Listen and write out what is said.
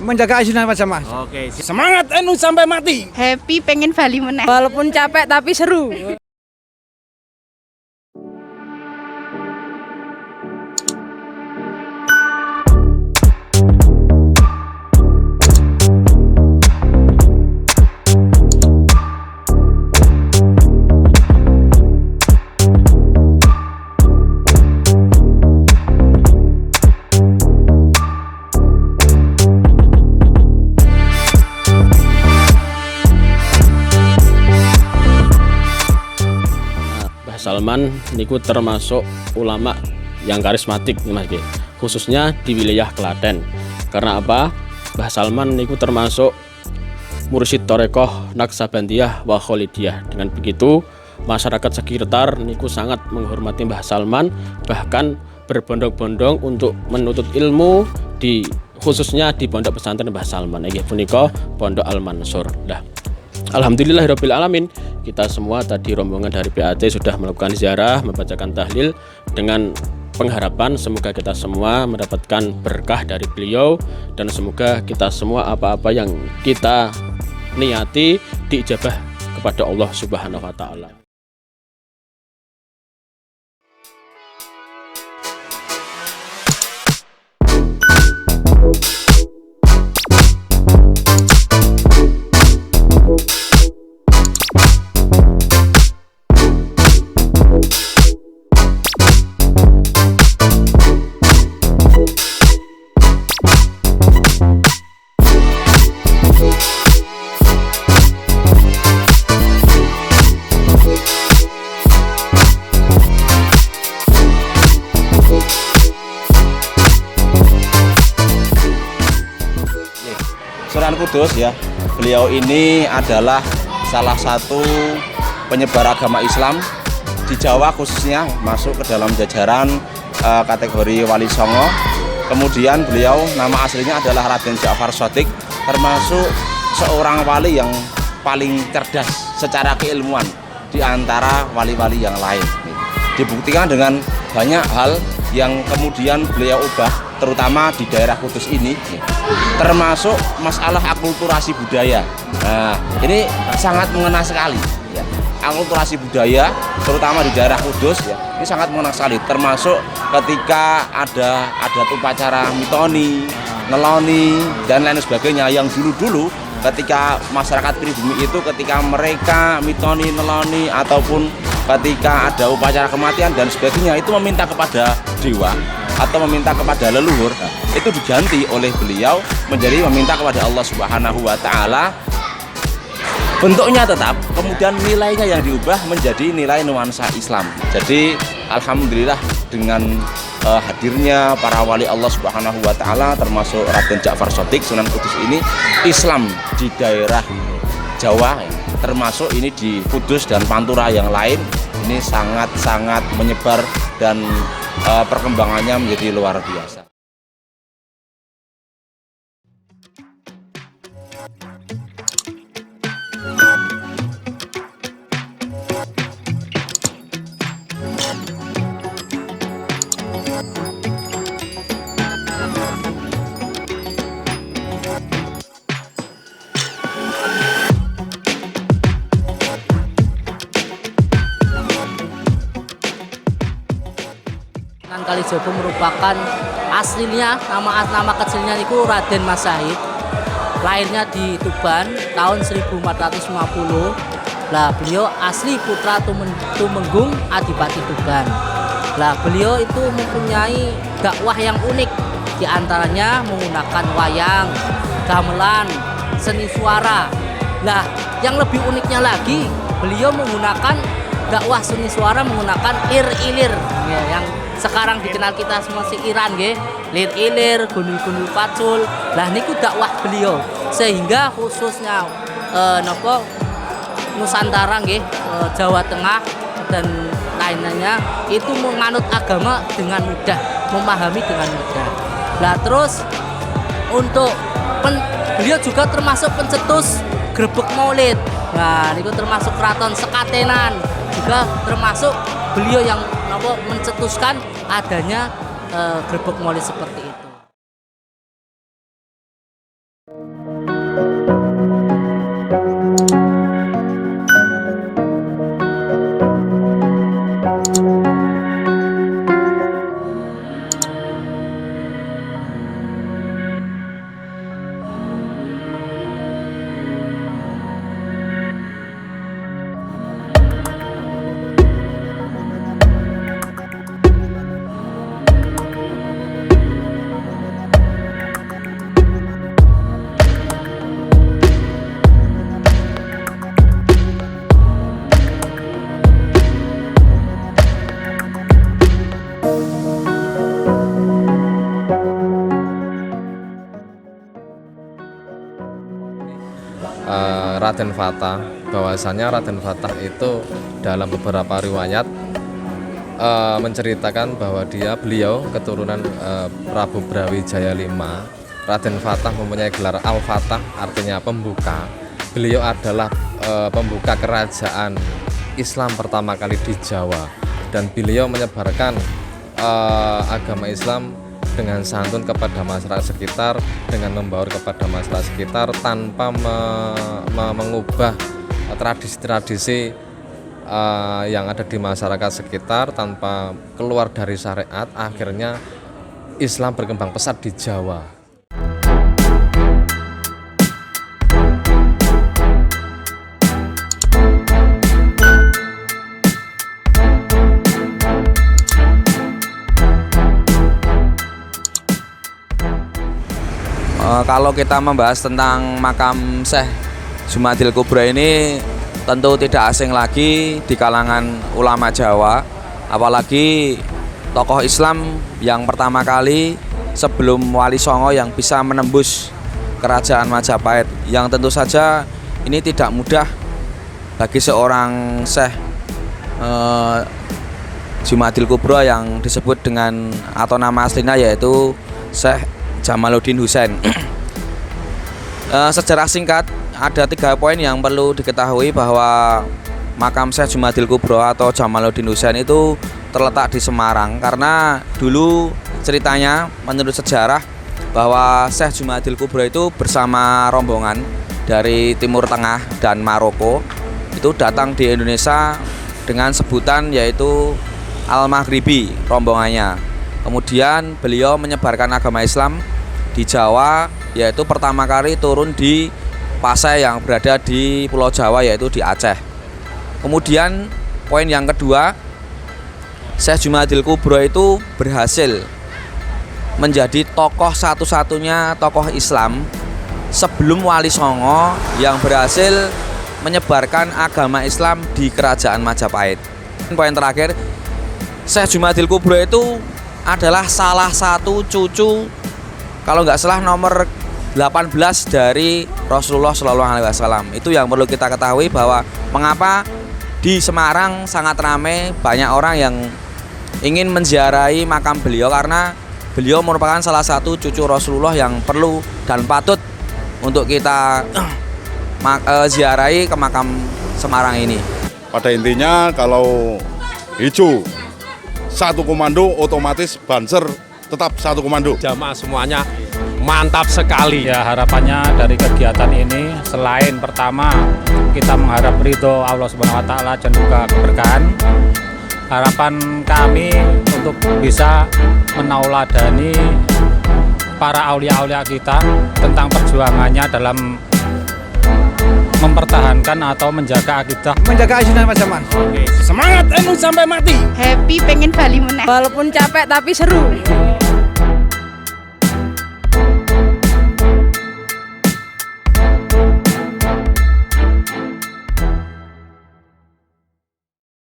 menjaga ayunan Mas. Oke, semangat enu sampai mati. Happy pengen Bali meneh. Walaupun capek tapi seru. Salman niku termasuk ulama yang karismatik nih Mas, khususnya di wilayah Klaten. Karena apa? Mbah Salman niku termasuk mursyid Thorekoh Naksabandiyah wa Kholidiyah. Dengan begitu masyarakat sekitar niku sangat menghormati Mbah Salman, bahkan berbondong-bondong untuk menuntut ilmu di khususnya di pondok pesantren Mbah Salman nggih punika Pondok Al Mansur. Alhamdulillahirabbil alamin, kita semua tadi rombongan dari PAT sudah melakukan ziarah, membacakan tahlil dengan pengharapan semoga kita semua mendapatkan berkah dari beliau dan semoga kita semua apa-apa yang kita niati diijabah kepada Allah Subhanahu wa taala. Sunan Kudus ya, beliau ini adalah salah satu penyebar agama Islam di Jawa khususnya, masuk ke dalam jajaran kategori Wali Songo. Kemudian beliau nama aslinya adalah Raden Ja'far Shadiq, termasuk seorang wali yang paling cerdas secara keilmuan di antara wali-wali yang lain. Dibuktikan dengan banyak hal yang kemudian beliau ubah, terutama di daerah Kudus ini, termasuk masalah akulturasi budaya. Nah, ini sangat mengena sekali ya. Akulturasi budaya terutama di daerah Kudus ya, ini sangat mengena sekali, termasuk ketika ada adat upacara mitoni, neloni dan lain sebagainya yang dulu-dulu ketika masyarakat pribumi itu ketika mereka mitoni, neloni ataupun ketika ada upacara kematian dan sebagainya itu meminta kepada dewa atau meminta kepada leluhur, itu diganti oleh beliau menjadi meminta kepada Allah Subhanahu wa taala. Bentuknya tetap, kemudian nilainya yang diubah menjadi nilai nuansa Islam. Jadi alhamdulillah dengan hadirnya para wali Allah Subhanahu wa taala termasuk Raden Ja'far Shadiq Sunan Kudus ini, Islam di daerah Jawa termasuk ini di Kudus dan Pantura yang lain ini sangat-sangat menyebar dan perkembangannya menjadi luar biasa. Kalijogo merupakan aslinya nama kecilnya itu Raden Mas Said, lahirnya di Tuban tahun 1450. Lah beliau asli putra Tumenggung Adipati Tuban. Lah beliau itu mempunyai dakwah yang unik, diantaranya menggunakan wayang, gamelan, seni suara. Lah yang lebih uniknya lagi, beliau menggunakan dakwah seni suara menggunakan ir-ilir ya, yang sekarang dikenal kita semua si Iran nggih, lir-ilir, gundul-gundul pacul. Lah niku dakwah beliau sehingga khususnya Nusantara nggih, Jawa Tengah dan lainnya itu menganut agama dengan mudah, memahami dengan mudah. Lah terus untuk beliau juga termasuk pencetus grebek Maulid. Nah, niku termasuk keraton Sekatenan, juga termasuk beliau yang mencetuskan adanya grebek Maulid seperti itu. Raden Fatah, bahwasanya Raden Fatah itu dalam beberapa riwayat menceritakan bahwa beliau keturunan Prabu Brawijaya V. Raden Fatah mempunyai gelar Al-Fatah, artinya pembuka. Beliau adalah pembuka kerajaan Islam pertama kali di Jawa, dan beliau menyebarkan agama Islam dengan santun kepada masyarakat sekitar, dengan membaur kepada masyarakat sekitar tanpa mengubah tradisi-tradisi yang ada di masyarakat sekitar, tanpa keluar dari syariat. Akhirnya Islam berkembang pesat di Jawa. Kalau kita membahas tentang makam Syekh Jumadil Kubro ini tentu tidak asing lagi di kalangan ulama Jawa, apalagi tokoh Islam yang pertama kali sebelum Wali Songo yang bisa menembus kerajaan Majapahit, yang tentu saja ini tidak mudah bagi seorang Syekh Jumadil Kubro yang disebut dengan atau nama aslinya yaitu Syekh Jamaluddin Husain. Sejarah singkat, ada 3 poin yang perlu diketahui bahwa makam Syekh Jumadil Kubro atau Jamaluddin Husain itu terletak di Semarang, karena dulu ceritanya menurut sejarah bahwa Syekh Jumadil Kubro itu bersama rombongan dari Timur Tengah dan Maroko itu datang di Indonesia dengan sebutan yaitu Al-Maghribi rombongannya. Kemudian beliau menyebarkan agama Islam di Jawa, yaitu pertama kali turun di Pasai yang berada di Pulau Jawa, yaitu di Aceh. Kemudian poin yang kedua, Syekh Jumadil Kubro itu berhasil menjadi tokoh satu-satunya tokoh Islam sebelum Wali Songo yang berhasil menyebarkan agama Islam di kerajaan Majapahit. Poin terakhir, Syekh Jumadil Kubro itu adalah salah satu cucu, kalau nggak salah nomor 18 dari Rasulullah SAW. Itu yang perlu kita ketahui, bahwa mengapa di Semarang sangat ramai, banyak orang yang ingin menziarahi makam beliau, karena beliau merupakan salah satu cucu Rasulullah yang perlu dan patut untuk kita ziarahi ke makam Semarang ini. Pada intinya kalau hijau satu komando, otomatis Banser tetap satu komando. Jamaah semuanya mantap sekali. Ya, harapannya dari kegiatan ini selain pertama kita mengharap ridho Allah Subhanahu wa taala dan juga keberkahan, harapan kami untuk bisa menauladani para aulia-aulia kita tentang perjuangannya dalam mempertahankan atau menjaga akidah, menjaga ajaran Mas Zaman. Semangat NU sampai mati. Happy pengen Bali meneh. Walaupun capek tapi seru.